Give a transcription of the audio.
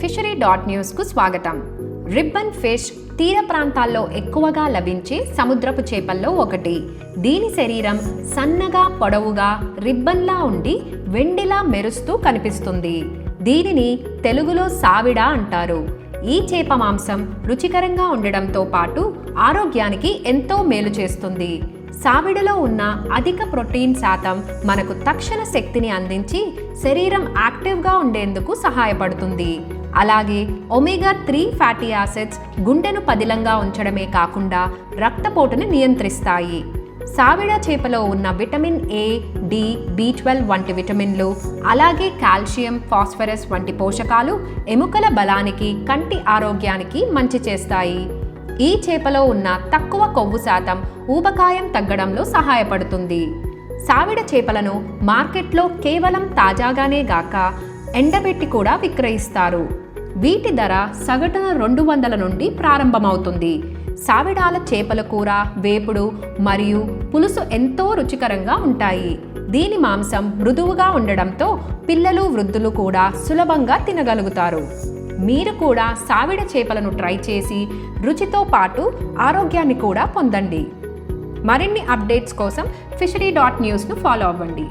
fishery.news కు స్వాగతం. Ribbon fish తీర ప్రాంతాల్లో ఎక్కువగా లభించే సముద్రపు చేపల్లో ఒకటి. దీని శరీరం సన్నగా పొడవుగా రిబ్బన్లా ఉండి వెండిలా మెరుస్తూ కనిపిస్తుంది. దీనిని తెలుగులో సావిడ అంటారు. ఈ చేప మాంసం రుచికరంగా ఉండడంతో పాటు ఆరోగ్యానికి ఎంతో మేలు చేస్తుంది. సావిడలో ఉన్న అధిక ప్రోటీన్ శాతం మనకు తక్షణ శక్తిని అందించి శరీరం యాక్టివ్గా ఉండేందుకు సహాయపడుతుంది. అలాగే ఒమేగా 3 ఫ్యాటీ యాసిడ్స్ గుండెను పదిలంగా ఉంచడమే కాకుండా రక్తపోటును నియంత్రిస్తాయి. సావిడ చేపలో ఉన్న విటమిన్ ఏ, డి, B12 వంటి విటమిన్లు, అలాగే కాల్షియం, ఫాస్ఫరస్ వంటి పోషకాలు ఎముకల బలానికి, కంటి ఆరోగ్యానికి మంచి చేస్తాయి. ఈ చేపలో ఉన్న తక్కువ కొవ్వు శాతం ఊబకాయం తగ్గడంలో సహాయపడుతుంది. సావిడ చేపలను మార్కెట్లో కేవలం తాజాగానే గాక ఎండబెట్టి కూడా విక్రయిస్తారు. వీటి ధర సగటున 200 నుండి ప్రారంభమవుతుంది. సావిడాల చేపల కూర, వేపుడు మరియు పులుసు ఎంతో రుచికరంగా ఉంటాయి. దీని మాంసం మృదువుగా ఉండడంతో పిల్లలు, వృద్ధులు కూడా సులభంగా తినగలుగుతారు. మీరు కూడా సావిడ చేపలను ట్రై చేసి రుచితో పాటు ఆరోగ్యాన్ని కూడా పొందండి. మరిన్ని అప్డేట్స్ కోసం fishery.news ను ఫాలో అవ్వండి.